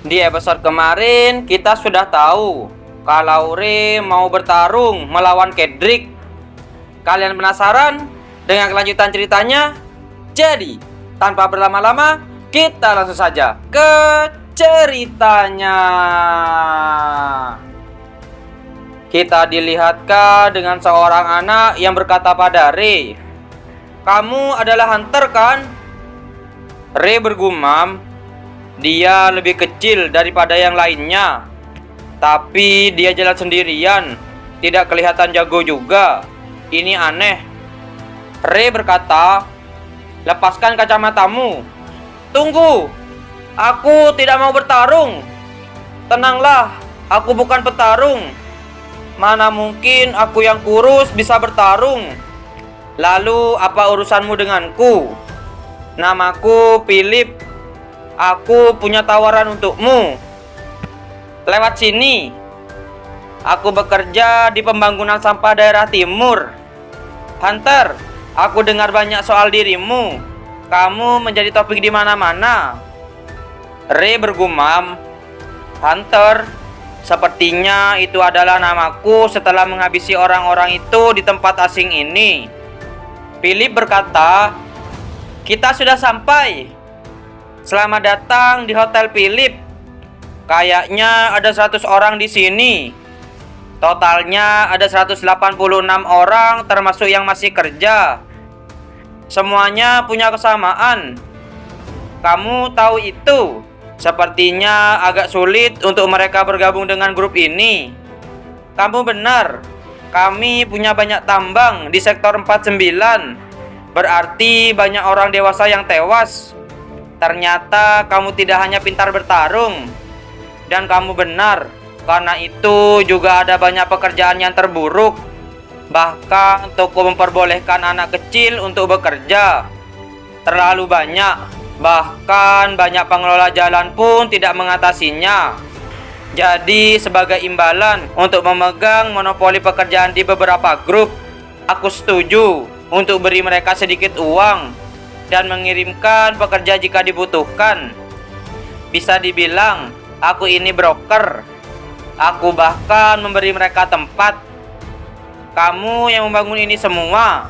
Di episode kemarin kita sudah tahu kalau Ray mau bertarung melawan Cedric. Kalian penasaran dengan kelanjutan ceritanya? Jadi, tanpa berlama-lama, kita langsung saja ke ceritanya. Kita dilihatkan dengan seorang anak yang berkata pada Ray, "Kamu adalah hunter kan?" Ray bergumam, dia lebih kecil daripada yang lainnya, tapi dia jalan sendirian, tidak kelihatan jago juga. Ini aneh. Ray berkata, "Lepaskan kacamatamu." "Tunggu, aku tidak mau bertarung." "Tenanglah, aku bukan petarung. Mana mungkin aku yang kurus bisa bertarung. Lalu apa urusanmu denganku? Namaku Philip. Aku punya tawaran untukmu. Lewat sini. Aku bekerja di pembangunan sampah daerah timur. Hunter, aku dengar banyak soal dirimu. Kamu menjadi topik di mana-mana." Ray bergumam, "Hunter, sepertinya itu adalah namaku setelah menghabisi orang-orang itu di tempat asing ini." Philip berkata, "Kita sudah sampai. Selamat datang di Hotel Philip. Kayaknya ada 100 orang di sini. Totalnya ada 186 orang termasuk yang masih kerja. Semuanya punya kesamaan. Kamu tahu itu. Sepertinya agak sulit untuk mereka bergabung dengan grup ini." "Kamu benar. Kami punya banyak tambang di sektor 49. Berarti banyak orang dewasa yang tewas. Ternyata kamu tidak hanya pintar bertarung. Dan kamu benar, karena itu juga ada banyak pekerjaan yang terburuk. Bahkan toko memperbolehkan anak kecil untuk bekerja. Terlalu banyak. Bahkan banyak pengelola jalan pun tidak mengatasinya. Jadi sebagai imbalan untuk memegang monopoli pekerjaan di beberapa grup, aku setuju untuk beri mereka sedikit uang dan mengirimkan pekerja jika dibutuhkan. Bisa dibilang, aku ini broker. Aku bahkan memberi mereka tempat. Kamu yang membangun ini semua.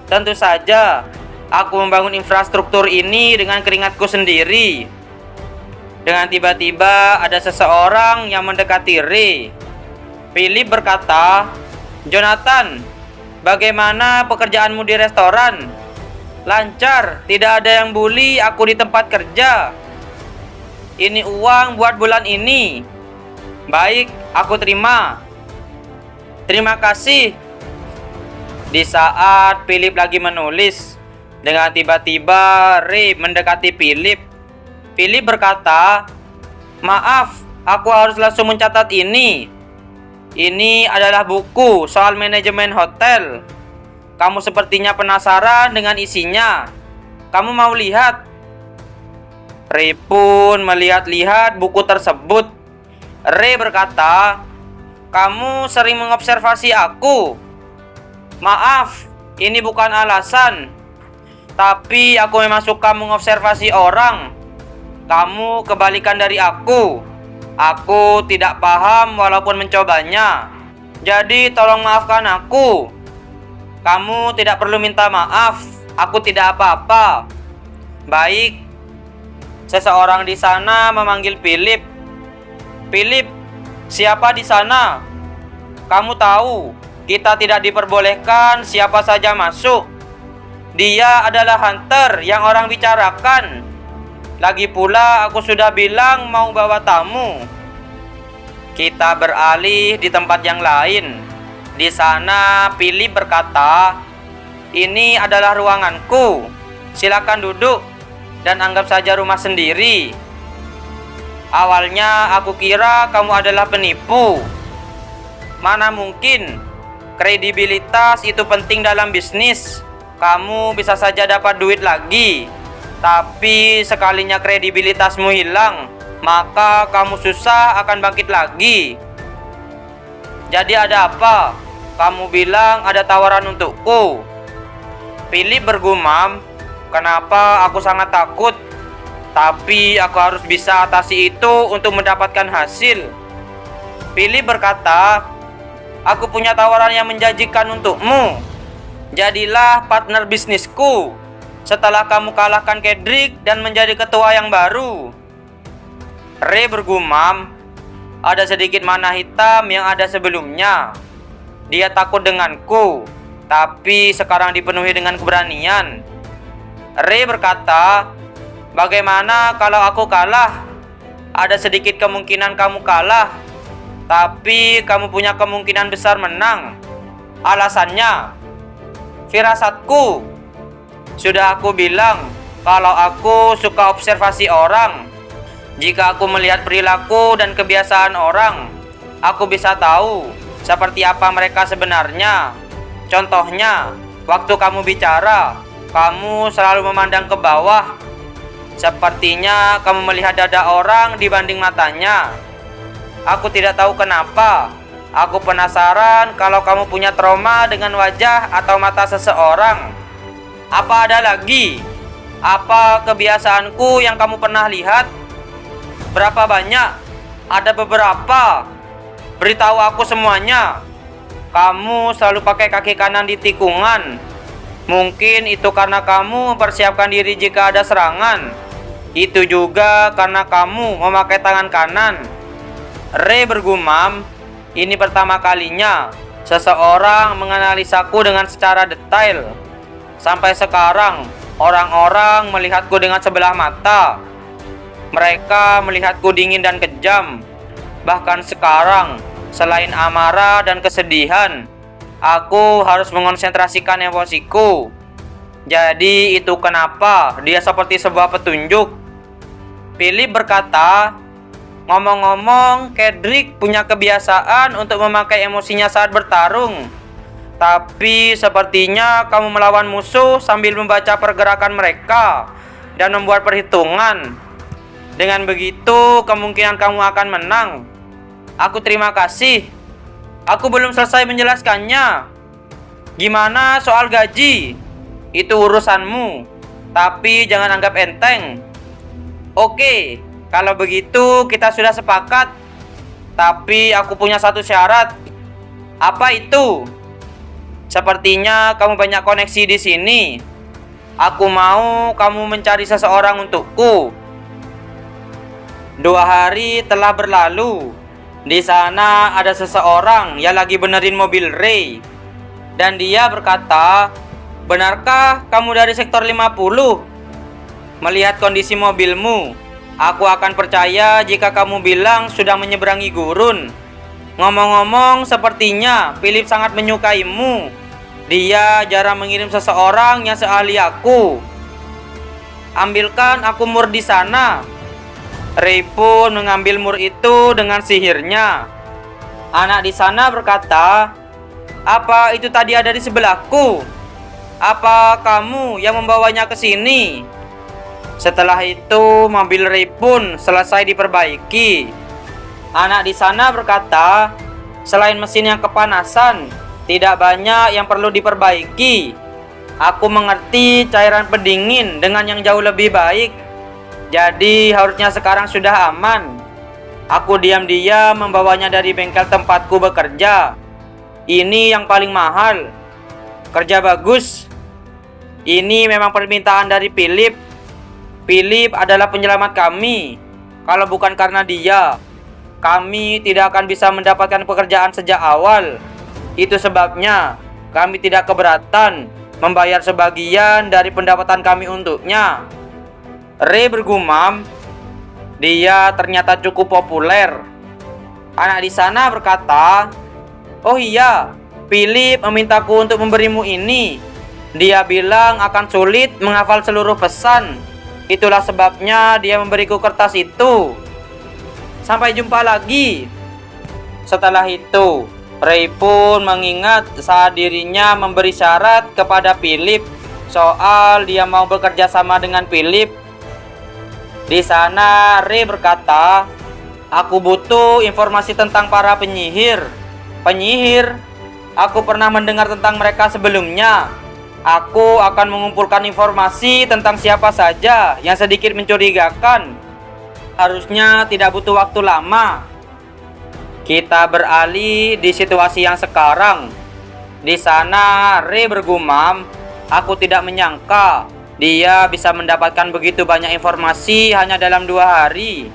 Tentu saja, aku membangun infrastruktur ini dengan keringatku sendiri." Dengan tiba-tiba ada seseorang yang mendekati Ray. Philip berkata, "Jonathan, bagaimana pekerjaanmu di restoran?" "Lancar, tidak ada yang bully aku di tempat kerja. Ini uang buat bulan ini." "Baik, aku terima." "Terima kasih." Di saat Philip lagi menulis, dengan tiba-tiba Ray mendekati Philip. Philip berkata, "Maaf, aku harus langsung mencatat ini. Ini adalah buku soal manajemen hotel. Kamu sepertinya penasaran dengan isinya. Kamu mau lihat?" Ray pun melihat-lihat buku tersebut. Ray berkata, "Kamu sering mengobservasi aku." "Maaf, ini bukan alasan. Tapi aku memang suka mengobservasi orang. Kamu kebalikan dari aku. Aku tidak paham walaupun mencobanya. Jadi tolong maafkan aku." "Kamu tidak perlu minta maaf. Aku tidak apa-apa." "Baik." Seseorang di sana memanggil Philip. "Philip, siapa di sana?" "Kamu tahu, kita tidak diperbolehkan siapa saja masuk. Dia adalah hunter yang orang bicarakan. Lagi pula aku sudah bilang mau bawa tamu." Kita beralih di tempat yang lain. Di sana Philip berkata, "Ini adalah ruanganku. Silakan duduk dan anggap saja rumah sendiri. Awalnya aku kira kamu adalah penipu. Mana mungkin. Kredibilitas itu penting dalam bisnis. Kamu bisa saja dapat duit lagi. Tapi sekalinya kredibilitasmu hilang, maka kamu susah akan bangkit lagi. Jadi ada apa? Kamu bilang ada tawaran untukku." Philip bergumam, "Kenapa aku sangat takut? Tapi aku harus bisa atasi itu untuk mendapatkan hasil. Philip berkata, aku punya tawaran yang menjanjikan untukmu. Jadilah partner bisnisku setelah kamu kalahkan Kedrick dan menjadi ketua yang baru. Ray bergumam, ada sedikit mana hitam yang ada sebelumnya. Dia takut denganku, tapi sekarang dipenuhi dengan keberanian. Ray berkata, bagaimana kalau aku kalah? Ada sedikit kemungkinan kamu kalah, tapi kamu punya kemungkinan besar menang. Alasannya, firasatku. Sudah aku bilang kalau aku suka observasi orang. Jika aku melihat perilaku dan kebiasaan orang, aku bisa tahu seperti apa mereka sebenarnya. Contohnya, waktu kamu bicara, kamu selalu memandang ke bawah. Sepertinya kamu melihat dada orang dibanding matanya. Aku tidak tahu kenapa. Aku penasaran kalau kamu punya trauma dengan wajah atau mata seseorang. Apa ada lagi? Apa kebiasaanku yang kamu pernah lihat? Berapa banyak? Ada beberapa. Beritahu aku semuanya. Kamu selalu pakai kaki kanan di tikungan. Mungkin itu karena kamu mempersiapkan diri jika ada serangan. Itu juga karena kamu memakai tangan kanan. Ray bergumam, ini pertama kalinya seseorang menganalisaku dengan secara detail. Sampai sekarang, orang-orang melihatku dengan sebelah mata. Mereka melihatku dingin dan kejam. Bahkan sekarang, selain amarah dan kesedihan, aku harus mengonsentrasikan emosiku. Jadi itu kenapa dia seperti sebuah petunjuk. Philip berkata, ngomong-ngomong, Kedrick punya kebiasaan untuk memakai emosinya saat bertarung. Tapi sepertinya kamu melawan musuh sambil membaca pergerakan mereka dan membuat perhitungan. Dengan begitu, kemungkinan kamu akan menang. Aku terima kasih. Aku belum selesai menjelaskannya. Gimana soal gaji? Itu urusanmu. Tapi jangan anggap enteng. Oke, kalau begitu kita sudah sepakat. Tapi aku punya satu syarat. Apa itu? Sepertinya kamu banyak koneksi di sini. Aku mau kamu mencari seseorang untukku. 2 hari telah berlalu. Di sana ada seseorang yang lagi benerin mobil Ray. Dan dia berkata, benarkah kamu dari sektor 50? Melihat kondisi mobilmu, aku akan percaya jika kamu bilang sudah menyeberangi gurun. Ngomong-ngomong, sepertinya Philip sangat menyukaimu. Dia jarang mengirim seseorang yang seahli aku. Ambilkan aku mur di sana. Ray pun mengambil mur itu dengan sihirnya. Anak di sana berkata, apa itu tadi ada di sebelahku? Apa kamu yang membawanya ke sini? Setelah itu, mobil Ray pun selesai diperbaiki. Anak di sana berkata, selain mesin yang kepanasan, tidak banyak yang perlu diperbaiki. Aku mengerti cairan pendingin dengan yang jauh lebih baik. Jadi harusnya sekarang sudah aman. Aku diam-diam membawanya dari bengkel tempatku bekerja. Ini yang paling mahal. Kerja bagus. Ini memang permintaan dari Philip. Philip adalah penyelamat kami. Kalau bukan karena dia, kami tidak akan bisa mendapatkan pekerjaan sejak awal. Itu sebabnya kami tidak keberatan membayar sebagian dari pendapatan kami untuknya. Ray bergumam, dia ternyata cukup populer. Anak di sana berkata, oh iya, Philip memintaku untuk memberimu ini. Dia bilang akan sulit menghafal seluruh pesan. Itulah sebabnya dia memberiku kertas itu. Sampai jumpa lagi. Setelah itu, Ray pun mengingat saat dirinya memberi syarat kepada Philip soal dia mau bekerja sama dengan Philip. Di sana Ray berkata, aku butuh informasi tentang para penyihir. Penyihir? Aku pernah mendengar tentang mereka sebelumnya. Aku akan mengumpulkan informasi tentang siapa saja yang sedikit mencurigakan. Harusnya tidak butuh waktu lama. Kita beralih di situasi yang sekarang. Di sana Ray bergumam, aku tidak menyangka dia bisa mendapatkan begitu banyak informasi hanya dalam 2 hari.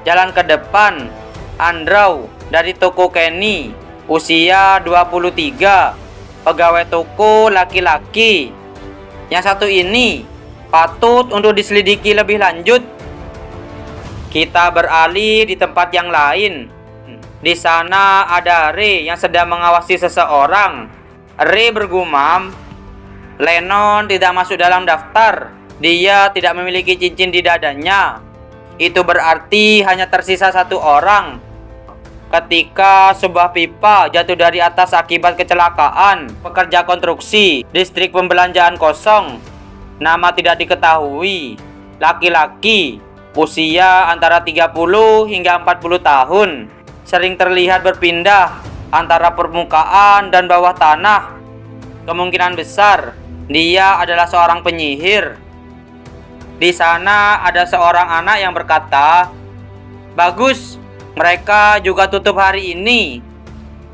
Jalan ke depan, Andrew dari toko Kenny, usia 23, pegawai toko laki-laki. Yang satu ini patut untuk diselidiki lebih lanjut. Kita beralih di tempat yang lain. Di sana ada Ray yang sedang mengawasi seseorang. Ray bergumam, Lennon tidak masuk dalam daftar. Dia tidak memiliki cincin di dadanya. Itu berarti hanya tersisa 1 orang. Ketika sebuah pipa jatuh dari atas akibat kecelakaan pekerja konstruksi distrik pembelanjaan kosong, nama tidak diketahui, laki-laki, usia antara 30 hingga 40 tahun, sering terlihat berpindah antara permukaan dan bawah tanah. Kemungkinan besar dia adalah seorang penyihir. Di sana ada seorang anak yang berkata, "Bagus, mereka juga tutup hari ini.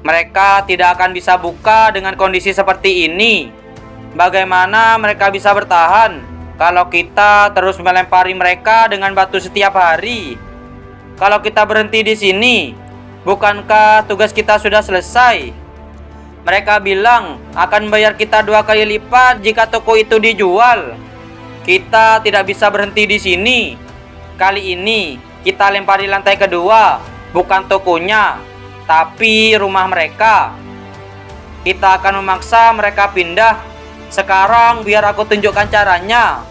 Mereka tidak akan bisa buka dengan kondisi seperti ini. Bagaimana mereka bisa bertahan kalau kita terus melempari mereka dengan batu setiap hari? Kalau kita berhenti di sini, bukankah tugas kita sudah selesai? Mereka bilang akan membayar kita 2 kali lipat jika toko itu dijual. Kita tidak bisa berhenti di sini. Kali ini kita lempari lantai kedua, bukan tokonya, tapi rumah mereka. Kita akan memaksa mereka pindah. Sekarang biar aku tunjukkan caranya."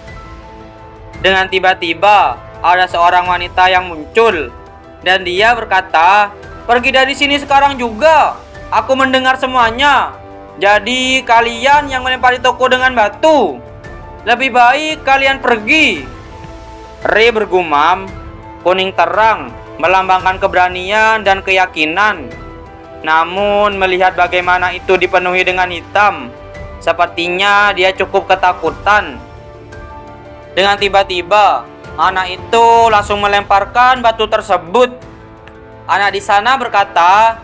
Dengan tiba-tiba ada seorang wanita yang muncul, dan dia berkata, "Pergi dari sini sekarang juga. Aku mendengar semuanya. Jadi kalian yang melempari toko dengan batu. Lebih baik kalian pergi." Ray bergumam, kuning terang melambangkan keberanian dan keyakinan. Namun melihat bagaimana itu dipenuhi dengan hitam, sepertinya dia cukup ketakutan. Dengan tiba-tiba, anak itu langsung melemparkan batu tersebut. Anak di sana berkata,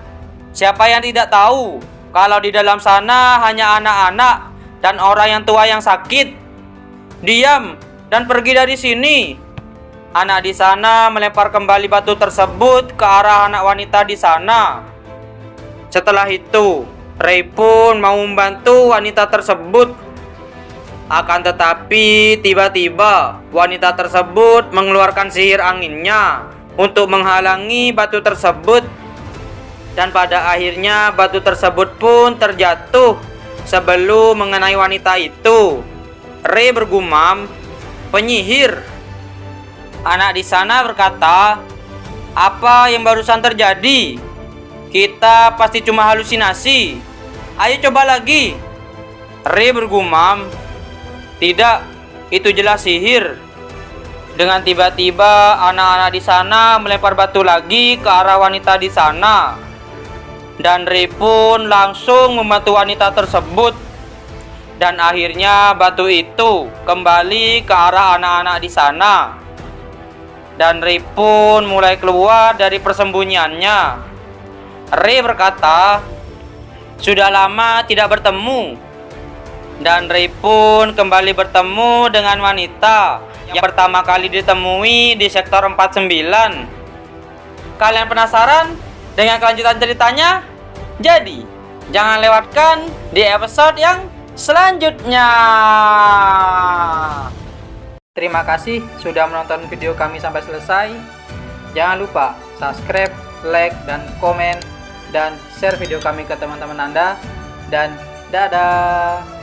"Siapa yang tidak tahu kalau di dalam sana hanya anak-anak dan orang yang tua yang sakit? Diam dan pergi dari sini." Anak di sana melempar kembali batu tersebut ke arah anak wanita di sana. Setelah itu, Ray pun mau membantu wanita tersebut. Akan tetapi tiba-tiba wanita tersebut mengeluarkan sihir anginnya untuk menghalangi batu tersebut. Dan pada akhirnya batu tersebut pun terjatuh sebelum mengenai wanita itu. Ray bergumam, "Penyihir." Anak di sana berkata, "Apa yang barusan terjadi? Kita pasti cuma halusinasi. Ayo coba lagi." Ray bergumam, "Tidak, itu jelas sihir." Dengan tiba-tiba anak-anak di sana melempar batu lagi ke arah wanita di sana. Dan Ray pun langsung membantu wanita tersebut. Dan akhirnya batu itu kembali ke arah anak-anak di sana. Dan Ray pun mulai keluar dari persembunyiannya. Ray berkata, "Sudah lama tidak bertemu." Dan Ray pun kembali bertemu dengan wanita yang pertama kali ditemui di sektor 49. Kalian penasaran dengan kelanjutan ceritanya? Jadi, jangan lewatkan di episode yang selanjutnya. Terima kasih sudah menonton video kami sampai selesai. Jangan lupa subscribe, like, dan komen, dan share video kami ke teman-teman Anda. Dan dadah.